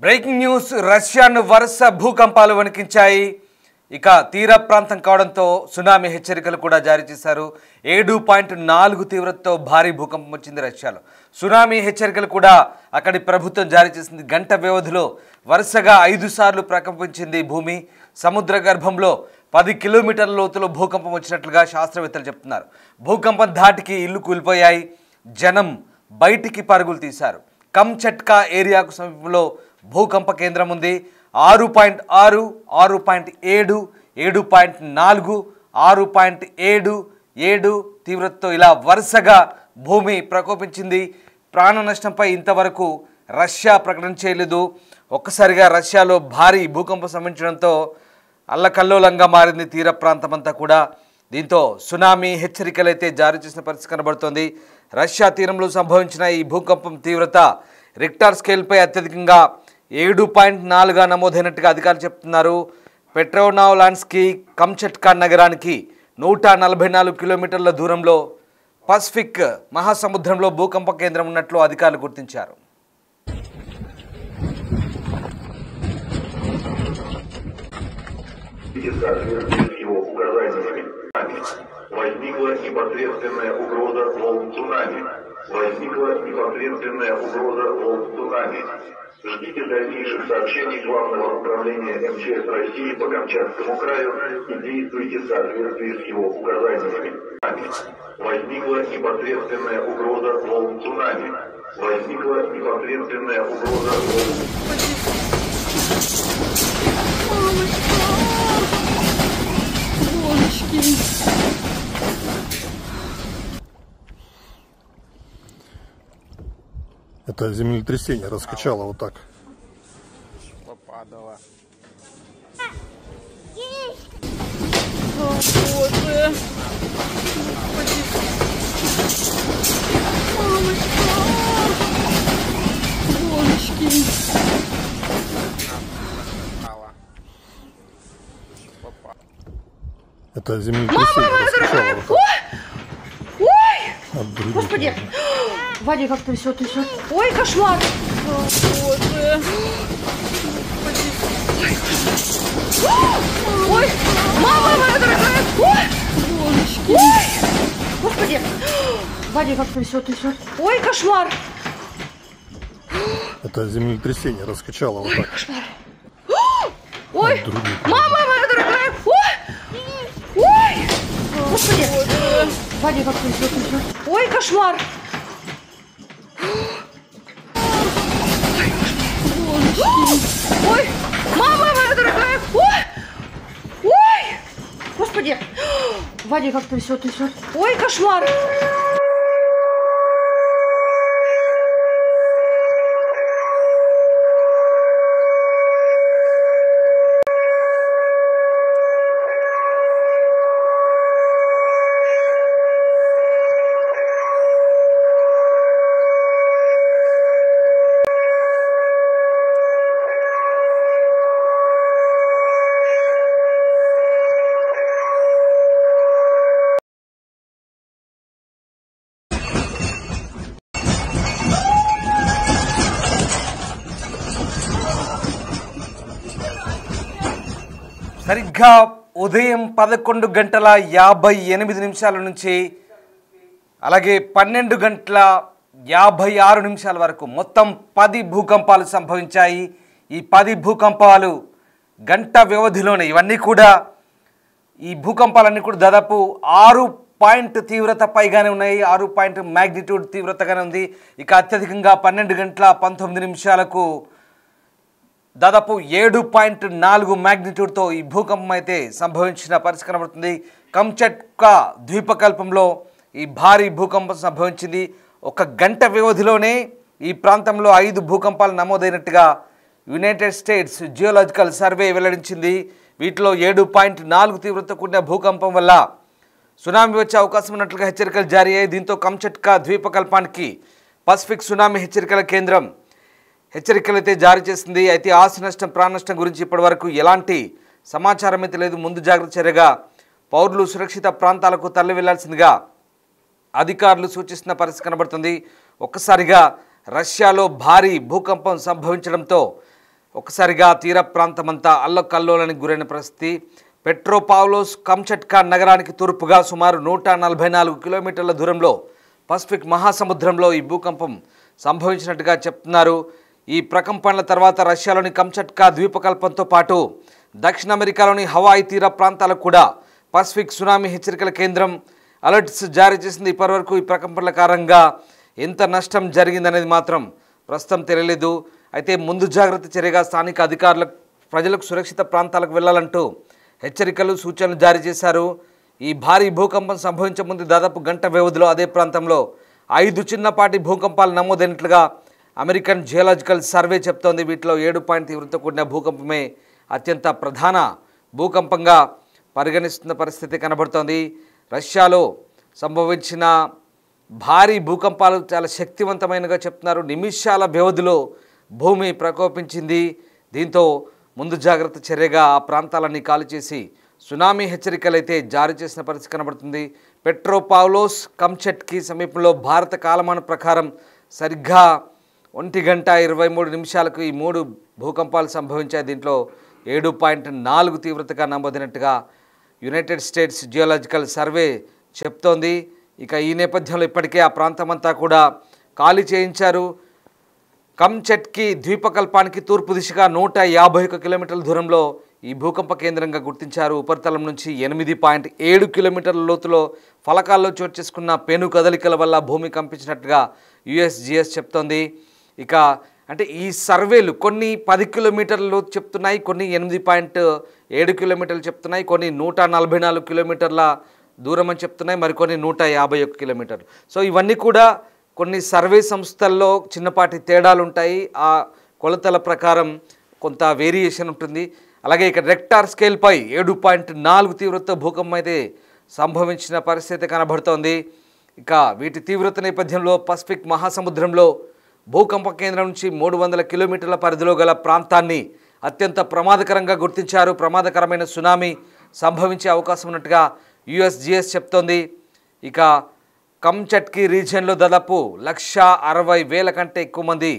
Breaking news రష్యాను వరుస భూకంపాలు వణికించాయి. ఇక తీర ప్రాంతం కావడంతో సునామీ హెచ్చరికలు కూడా జారీ చేశారు. 7.4 తీవ్రతతో భారీ భూకంపం వచ్చింది రష్యాలో. సునామీ హెచ్చరికలు కూడా అక్కడి ప్రభుత్వం జారీ చేసింది. గంట వ్యవధిలో వరుసగా 5 సార్లు ప్రకంపించింది భూమి. సముద్ర గర్భంలో 10 కిలోమీటర్ల లోతులో భూకంపం వచ్చినట్లుగా శాస్త్రవేత్తలు చెప్తున్నారు. భూకంపం ధాటికి ఇల్లు కూలిపోయాయి. జనం బయటికి పరుగులు తీశారు. కమ్చట్కా ఏరియాకు సమీపంలో భూకంప కేంద్రం ఉంది. 6.6, 6.7, 7.4, 6.7 తీవ్రతతో ఇలా వరుసగా భూమి ప్రకోపించింది. ప్రాణ నష్టంపై ఇంతవరకు రష్యా ప్రకటన చేయలేదు. ఒక్కసారిగా రష్యాలో భారీ భూకంపం సంభవించడంతో అల్లకల్లోలంగా మారింది తీర ప్రాంతమంతా కూడా. దీంతో సునామీ హెచ్చరికలు అయితే జారీ చేసిన పరిస్థితి కనబడుతోంది. రష్యా తీరంలో సంభవించిన ఈ భూకంపం తీవ్రత రిక్టర్ స్కేల్పై అత్యధికంగా 7.4గా నమోదైనట్టుగా అధికారులు చెప్తున్నారు. పెట్రోనావ్లాన్స్కీ కమ్చట్కా నగరానికి 144 కిలోమీటర్ల దూరంలో పసిఫిక్ మహాసముద్రంలో భూకంప కేంద్రం ఉన్నట్లు అధికారులు గుర్తించారు. Возникла непосредственная угроза волн цунами. Ждите дальнейших сообщений Главного управления МЧС России по Камчатскому краю и действуйте в соответствии с его указаниями. Возникла непосредственная угроза волн цунами. Это землетрясение раскачало вот так. Попадало. Это землетрясение раскачало вот так. Господи! Вадик, как трясет. Ой, кошмар! Ой, мама моя дорогая! Ой! Господи! Вадик, как трясет. Ой, кошмар! Это землетрясение раскачало вот так. Кошмар! Ой, мама моя дорогая! Ой! Господи! Вадик, как трясет. Ой, кошмар! Ой, мама моя дорогая! Ой! Господи! Вадик, как трясет. Ой, кошмар! సరిగ్గా ఉదయం 11:58 నుంచి అలాగే 12:56 వరకు మొత్తం 10 భూకంపాలు సంభవించాయి. ఈ 10 భూకంపాలు గంట వ్యవధిలోనే ఇవన్నీ కూడా ఈ భూకంపాలన్నీ కూడా దాదాపు 6 పాయింట్ తీవ్రత పైగానే ఉన్నాయి. 6 పాయింట్ మ్యాగ్నిట్యూడ్ తీవ్రతగానే ఉంది. ఇక అత్యధికంగా 12:19 దాదాపు 7.4 మ్యాగ్నిట్యూడ్తో ఈ భూకంపం అయితే సంభవించిన పరిస్థితి కనబడుతుంది. కమ్చట్కా ద్వీపకల్పంలో ఈ భారీ భూకంపం సంభవించింది. ఒక గంట వ్యవధిలోనే ఈ ప్రాంతంలో 5 భూకంపాలు నమోదైనట్టుగా యునైటెడ్ స్టేట్స్ జియోలాజికల్ సర్వే వెల్లడించింది. వీటిలో 7.4 తీవ్రతతో కూడిన భూకంపం వల్ల సునామీ వచ్చే అవకాశం ఉన్నట్లుగా హెచ్చరికలు జారీ అయ్యాయి. దీంతో కమ్చట్కా ద్వీపకల్పానికి పసిఫిక్ సునామీ హెచ్చరికల కేంద్రం హెచ్చరికలు అయితే జారీ చేసింది. అయితే ఆస్తి నష్టం, ప్రాణ నష్టం గురించి ఇప్పటివరకు ఎలాంటి సమాచారం అయితే లేదు. ముందు జాగ్రత్త చర్యగా పౌరులు సురక్షిత ప్రాంతాలకు తరలి వెళ్లాల్సిందిగా అధికారులు సూచిస్తున్న పరిస్థితి కనబడుతుంది. ఒక్కసారిగా రష్యాలో భారీ భూకంపం సంభవించడంతో ఒక్కసారిగా తీర ప్రాంతమంతా అల్లకల్లోలానికి గురైన పరిస్థితి. పెట్రోపావ్లోవ్స్క్ కమ్చట్కా నగరానికి తూర్పుగా సుమారు 144 కిలోమీటర్ల దూరంలో పసిఫిక్ మహాసముద్రంలో ఈ భూకంపం సంభవించినట్టుగా చెప్తున్నారు. ఈ ప్రకంపనల తర్వాత రష్యాలోని కమ్చట్కా ద్వీపకల్పంతో పాటు దక్షిణ అమెరికాలోని హవాయి తీర ప్రాంతాలకు కూడా పసిఫిక్ సునామీ హెచ్చరికల కేంద్రం అలర్ట్స్ జారీ చేసింది. ఇప్పటివరకు ఈ ప్రకంపనల కారణంగా ఎంత నష్టం జరిగిందనేది మాత్రం ప్రస్తుతం తెలియలేదు. అయితే ముందు జాగ్రత్త చర్యగా స్థానిక అధికారులకు ప్రజలకు సురక్షిత ప్రాంతాలకు వెళ్లాలంటూ హెచ్చరికలు సూచనలు జారీ చేశారు. ఈ భారీ భూకంపం సంభవించే ముందు దాదాపు గంట వ్యవధిలో అదే ప్రాంతంలో 5 చిన్నపాటి భూకంపాలు నమోదైనట్లుగా అమెరికన్ జియోలాజికల్ సర్వే చెప్తోంది. వీటిలో 7 పాయింట్ తీవ్రతతో కూడిన భూకంపమే అత్యంత ప్రధాన భూకంపంగా పరిగణిస్తున్న పరిస్థితి కనబడుతోంది. రష్యాలో సంభవించిన భారీ భూకంపాలు చాలా శక్తివంతమైనగా చెప్తున్నారు. నిమిషాల వ్యవధిలో భూమి ప్రకోపించింది. దీంతో ముందు జాగ్రత్త చర్యగా ఆ ప్రాంతాలన్నీ ఖాళీ చేసి సునామీ హెచ్చరికలు అయితే జారీ చేసిన పరిస్థితి కనబడుతుంది. పెట్రోపావ్లోవ్స్క్ కమ్చట్కీ సమీపంలో భారత కాలమాన ప్రకారం సరిగ్గా 1:23 ఈ 3 భూకంపాలు సంభవించాయి. దీంట్లో 7.4 తీవ్రతగా నమోదైనట్టుగా యునైటెడ్ స్టేట్స్ జియోలాజికల్ సర్వే చెప్తోంది. ఇక ఈ నేపథ్యంలో ఇప్పటికే ఆ ప్రాంతమంతా కూడా ఖాళీ చేయించారు. కమ్చట్కీ ద్వీపకల్పానికి తూర్పు దిశగా 151 కిలోమీటర్ల దూరంలో ఈ భూకంప కేంద్రంగా గుర్తించారు. ఉపరితలం నుంచి 8.7 కిలోమీటర్ల లోతులో ఫలకాల్లో చోటు చేసుకున్న పెను కదలికల వల్ల భూమి కంపించినట్టుగా యుఎస్జిఎస్ చెప్తోంది. ఇక అంటే ఈ సర్వేలు కొన్ని 10 కిలోమీటర్ల లోతు చెప్తున్నాయి, కొన్ని 8.7 కిలోమీటర్లు చెప్తున్నాయి, కొన్ని 144 కిలోమీటర్ల దూరం అని చెప్తున్నాయి, మరికొన్ని 151 కిలోమీటర్లు. సో ఇవన్నీ కూడా కొన్ని సర్వే సంస్థల్లో చిన్నపాటి తేడాలు ఉంటాయి. ఆ కొలతల ప్రకారం కొంత వేరియేషన్ ఉంటుంది. అలాగే ఇక్కడ రెక్టార్ స్కేల్పై 7.4 తీవ్రత భూకంపం అయితే సంభవించిన పరిస్థితి కనబడుతోంది. ఇక వీటి తీవ్రత నేపథ్యంలో పసిఫిక్ మహాసముద్రంలో భూకంప కేంద్రం నుంచి 300 కిలోమీటర్ల పరిధిలో గల ప్రాంతాన్ని అత్యంత ప్రమాదకరంగా గుర్తించారు. ప్రమాదకరమైన సునామీ సంభవించే అవకాశం ఉన్నట్టుగా యుఎస్జిఎస్ చెప్తోంది. ఇక కమ్చట్కీ రీజియన్లో దాదాపు 160,000 కంటే ఎక్కువ మంది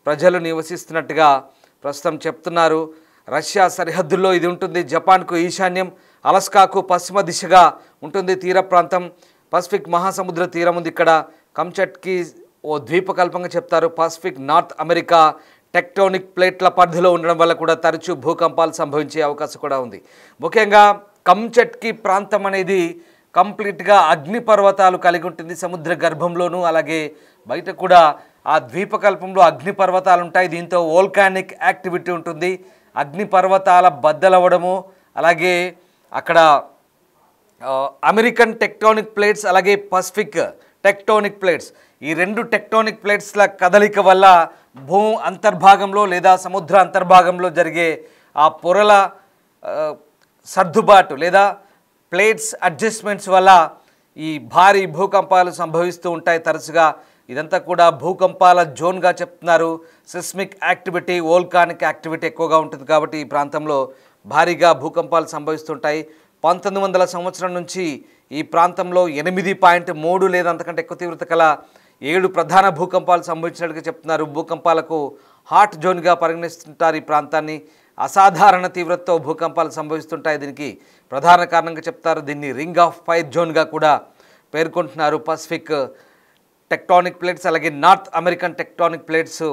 ప్రజలు నివసిస్తున్నట్టుగా ప్రస్తుతం చెప్తున్నారు. రష్యా సరిహద్దుల్లో ఇది ఉంటుంది. జపాన్కు ఈశాన్యం, అలస్కాకు పశ్చిమ దిశగా ఉంటుంది తీర ప్రాంతం. పసిఫిక్ మహాసముద్ర తీరం ఉంది ఇక్కడ. కమ్చట్కీ ఓ ద్వీపకల్పంగా చెప్తారు. పసిఫిక్ నార్త్ అమెరికా టెక్టోనిక్ ప్లేట్ల పరిధిలో ఉండడం వల్ల కూడా తరచూ భూకంపాలు సంభవించే అవకాశం కూడా ఉంది. ముఖ్యంగా కమ్చట్కీ ప్రాంతం అనేది కంప్లీట్గా అగ్నిపర్వతాలు కలిగి ఉంటుంది. సముద్ర గర్భంలోనూ అలాగే బయట కూడా ఆ ద్వీపకల్పంలో అగ్నిపర్వతాలు ఉంటాయి. దీంతో వోల్కానిక్ యాక్టివిటీ ఉంటుంది. అగ్నిపర్వతాల బద్దలవ్వడము, అలాగే అక్కడ అమెరికన్ టెక్టోనిక్ ప్లేట్స్ అలాగే పసిఫిక్ టెక్టోనిక్ ప్లేట్స్, ఈ 2 టెక్టోనిక్ ప్లేట్స్ల కదలిక వల్ల భూ అంతర్భాగంలో లేదా సముద్ర అంతర్భాగంలో జరిగే ఆ పొరల సర్దుబాటు లేదా ప్లేట్స్ అడ్జస్ట్మెంట్స్ వల్ల ఈ భారీ భూకంపాలు సంభవిస్తూ ఉంటాయి తరచుగా. ఇదంతా కూడా భూకంపాల జోన్గా చెప్తున్నారు. సిస్మిక్ యాక్టివిటీ, వోల్కానిక్ యాక్టివిటీ ఎక్కువగా ఉంటుంది కాబట్టి ఈ ప్రాంతంలో భారీగా భూకంపాలు సంభవిస్తుంటాయి. 1900 సంవత్సరం నుంచి ఈ ప్రాంతంలో 8.3 లేదా అంతకంటే ఎక్కువ తీవ్రత కల 7 ప్రధాన భూకంపాలు సంభవించినట్టుగా చెప్తున్నారు. భూకంపాలకు హాట్ జోన్గా పరిగణిస్తుంటారు ఈ ప్రాంతాన్ని. అసాధారణ తీవ్రతతో భూకంపాలు సంభవిస్తుంటాయి. దీనికి ప్రధాన కారణంగా చెప్తారు. దీన్ని రింగ్ ఆఫ్ ఫైర్ జోన్గా కూడా పేర్కొంటున్నారు. పసిఫిక్ టెక్టానిక్ ప్లేట్స్ అలాగే నార్త్ అమెరికన్ టెక్టానిక్ ప్లేట్స్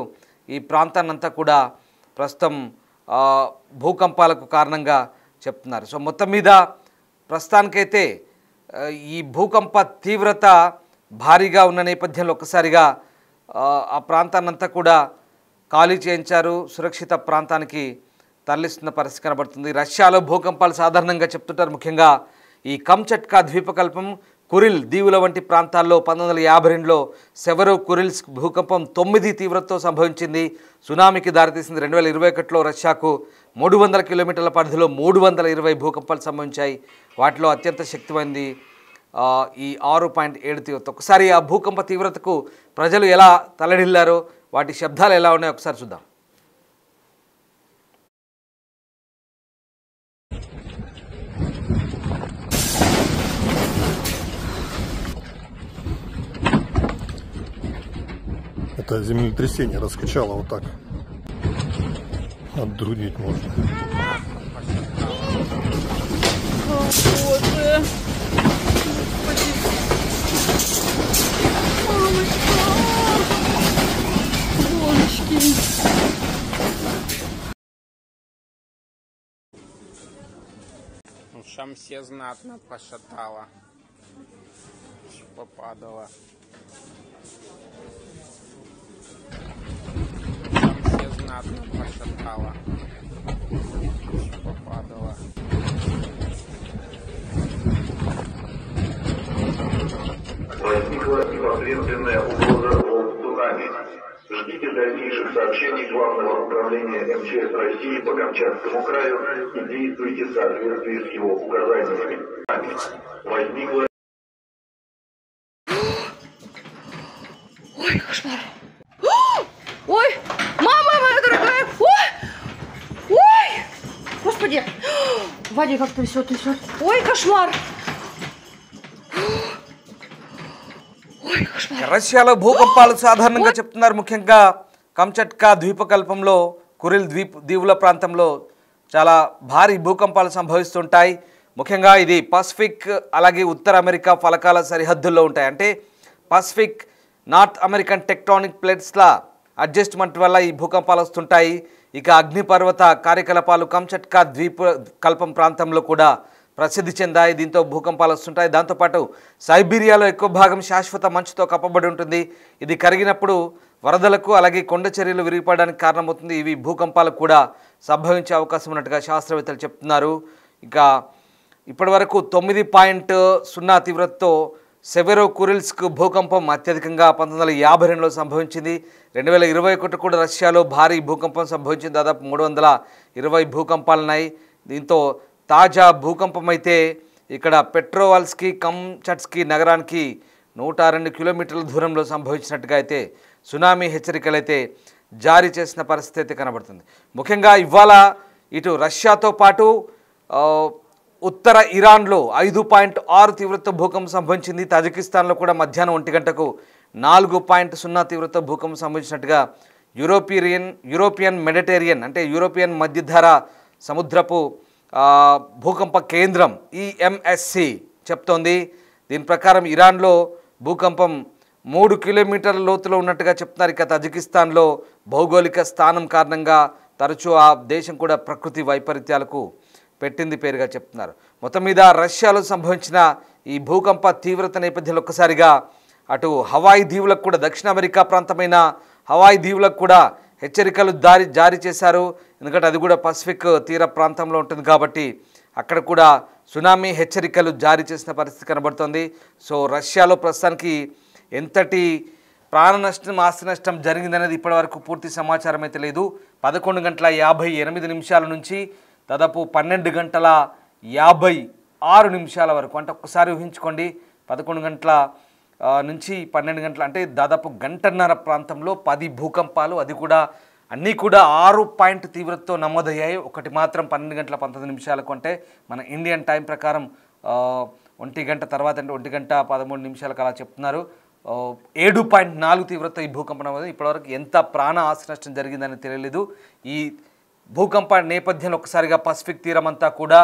ఈ ప్రాంతాన్నంతా కూడా ప్రస్తుతం భూకంపాలకు కారణంగా చెప్తున్నారు. సో మొత్తం మీద ప్రస్తుతానికైతే ఈ భూకంప తీవ్రత భారీగా ఉన్న నేపథ్యంలో ఒక్కసారిగా ఆ ప్రాంతాన్నంతా కూడా ఖాళీ చేయించారు. సురక్షిత ప్రాంతానికి తరలిస్తున్న పరిస్థితి కనబడుతుంది. రష్యాలో భూకంపాలు సాధారణంగా చెప్తుంటారు. ముఖ్యంగా ఈ కమ్చట్కా ద్వీపకల్పం, కురిల్ దీవుల వంటి ప్రాంతాల్లో 1952లో సెవెరో కురిల్స్ భూకంపం 9 తీవ్రతతో సంభవించింది. సునామీకి దారితీసింది. 2021లో రష్యాకు 300 కిలోమీటర్ల పరిధిలో 320 భూకంపాలు సంభవించాయి. వాటిలో అత్యంత శక్తిమైనది ఈ 6.7 తీవ్రత. ఒకసారి ఆ భూకంప తీవ్రతకు ప్రజలు ఎలా తలడిల్లారో, వాటి శబ్దాలు ఎలా ఉన్నాయో ఒకసారి చూద్దాం. Это землетрясение раскачало вот так. Отдрудить можно. Боже. Господи. Мамочка. Божечки. Ну, Шамсе знатно пошатала, попадала. Шамсе знатно пошатала, попадала. Возникла непосредственная угроза волн цунами. Ждите дальнейших сообщений Главного управления МЧС России по Камчатскому краю и действуйте в соответствии с его указаниями. Возникла Ой, кошмар. Ой, мама моя дорогая. Ой, ой. Господи. Вадик как трясет. Ой, кошмар. Ой, кошмар. రష్యాలో భూకంపాలు సాధారణంగా చెప్తున్నారు. ముఖ్యంగా కంచట్కా ద్వీపకల్పంలో కురిల్ దీవుల ప్రాంతంలో చాలా భారీ భూకంపాలు సంభవిస్తుంటాయి. ముఖ్యంగా ఇది పసిఫిక్ అలాగే ఉత్తర అమెరికా ఫలకాల సరిహద్దుల్లో ఉంటాయి. అంటే పసిఫిక్ నార్త్ అమెరికన్ టెక్టానిక్ ప్లేట్స్ల అడ్జస్ట్మెంట్ వల్ల ఈ భూకంపాలు వస్తుంటాయి. ఇక అగ్నిపర్వత కార్యకలాపాలు కంచట్కా ద్వీపకల్పం ప్రాంతంలో కూడా ప్రసిద్ధి చెందాయి. దీంతో భూకంపాలు వస్తుంటాయి. దాంతోపాటు సైబీరియాలో ఎక్కువ భాగం శాశ్వత మంచుతో కప్పబడి ఉంటుంది. ఇది కరిగినప్పుడు వరదలకు అలాగే కొండ చర్యలు విరిగిపడడానికి కారణమవుతుంది. ఇవి భూకంపాలకు కూడా సంభవించే అవకాశం ఉన్నట్టుగా శాస్త్రవేత్తలు చెప్తున్నారు. ఇక ఇప్పటివరకు 9.0 తీవ్రతతో సెవెరో కురిల్స్క్ భూకంపం అత్యధికంగా 1952లో సంభవించింది. 2021 కూడా రష్యాలో భారీ భూకంపం సంభవించింది. దాదాపు 320 భూకంపాలున్నాయి. దీంతో తాజా భూకంపం అయితే ఇక్కడ పెట్రోవాల్స్కీ కంచట్స్కీ నగరానికి 102 కిలోమీటర్ల దూరంలో సంభవించినట్టుగా అయితే సునామీ హెచ్చరికలు అయితే జారీ చేసిన పరిస్థితి అయితే కనబడుతుంది. ముఖ్యంగా ఇవాళ ఇటు రష్యాతో పాటు ఉత్తర ఇరాన్లో 5.6 తీవ్రత భూకంపం సంభవించింది. తజికిస్తాన్లో కూడా మధ్యాహ్నం 1 గంటకు 4.0 తీవ్రత భూకంపం సంభవించినట్టుగా యూరోపియన్ మెడిటరేనియన్ అంటే యూరోపియన్ మధ్యధర సముద్రపు భూకంప కేంద్రం EMSC చెప్తోంది. దీని ప్రకారం ఇరాన్లో భూకంపం 3 కిలోమీటర్ల లోతులో ఉన్నట్టుగా చెప్తున్నారు. ఇక తజికిస్తాన్లో భౌగోళిక స్థానం కారణంగా తరచూ ఆ దేశం కూడా ప్రకృతి వైపరీత్యాలకు పెట్టింది పేరుగా చెప్తున్నారు. మొత్తం మీద రష్యాలో సంభవించిన ఈ భూకంప తీవ్రత నేపథ్యంలో ఒక్కసారిగా అటు హవాయి దీవులకు కూడా దక్షిణ అమెరికా ప్రాంతమైన హవాయి దీవులకు కూడా హెచ్చరికలు జారీ చేశారు. ఎందుకంటే అది కూడా పసిఫిక్ తీర ప్రాంతంలో ఉంటుంది కాబట్టి అక్కడ కూడా సునామీ హెచ్చరికలు జారీ చేసిన పరిస్థితి కనబడుతోంది. సో రష్యాలో ప్రస్తుతానికి ఎంతటి ప్రాణ నష్టం ఆస్తి నష్టం జరిగిందనేది ఇప్పటివరకు పూర్తి సమాచారం అయితే లేదు. 11:58 నుంచి దాదాపు 12:56 వరకు అంటే ఒక్కసారి ఊహించుకోండి. 11 గంటల నుంచి 12 గంటల అంటే దాదాపు గంటన్నర ప్రాంతంలో 10 భూకంపాలు, అది కూడా అన్నీ కూడా 6 పాయింట్ తీవ్రతతో నమోదయ్యాయి. ఒకటి మాత్రం 12:19 అంటే మన ఇండియన్ టైం ప్రకారం 1 గంట తర్వాత అంటే 1:13 అలా చెప్తున్నారు. 7.4 తీవ్రత ఈ భూకంపం నమోదు. ఇప్పటివరకు ఎంత ప్రాణ ఆస్తి నష్టం జరిగిందని తెలియలేదు. ఈ భూకంప నేపథ్యంలో ఒకసారిగా పసిఫిక్ తీరం అంతా కూడా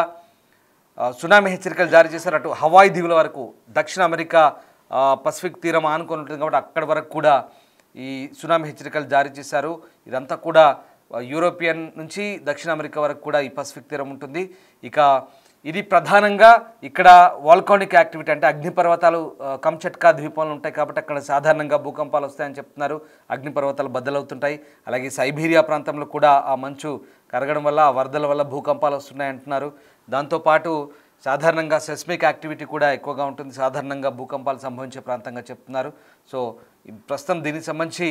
సునామీ హెచ్చరికలు జారీ చేశారు. అటు హవాయి దీవుల వరకు దక్షిణ అమెరికా పసిఫిక్ తీరం ఆనుకొని ఉంటుంది కాబట్టి అక్కడి వరకు కూడా ఈ సునామీ హెచ్చరికలు జారీ చేశారు. ఇదంతా కూడా యూరోపియన్ నుంచి దక్షిణ అమెరికా వరకు కూడా ఈ పసిఫిక్ తీరం ఉంటుంది. ఇక ఇది ప్రధానంగా ఇక్కడ వాల్కానిక్ యాక్టివిటీ అంటే అగ్నిపర్వతాలు కంచట్కా ద్వీపంలో ఉంటాయి కాబట్టి అక్కడ సాధారణంగా భూకంపాలు వస్తాయని చెప్తున్నారు. అగ్నిపర్వతాలు బద్దలవుతుంటాయి. అలాగే సైబీరియా ప్రాంతంలో కూడా ఆ మంచు కరగడం వల్ల ఆ వరదల వల్ల భూకంపాలు వస్తున్నాయి అంటున్నారు. దాంతోపాటు సాధారణంగా సెస్మిక్ యాక్టివిటీ కూడా ఎక్కువగా ఉంటుంది. సాధారణంగా భూకంపాలు సంభవించే ప్రాంతంగా చెప్తున్నారు. సో ప్రస్తుతం దీనికి సంబంధించి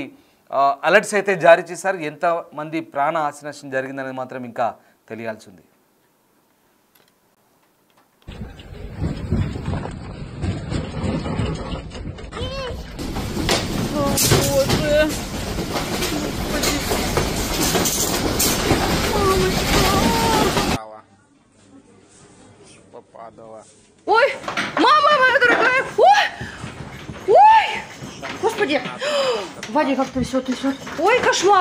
అలర్ట్స్ అయితే జారీ చేశారు. ఎంతమంది ప్రాణ ఆస్తి నష్టం జరిగిందనేది మాత్రం ఇంకా తెలియాల్సి ఉంది. Боже. Господи. Мамочка. Попадала. Ой, мама моя дорогая. Ой, ой. Господи. Вадик как трясет. Ой, кошмар.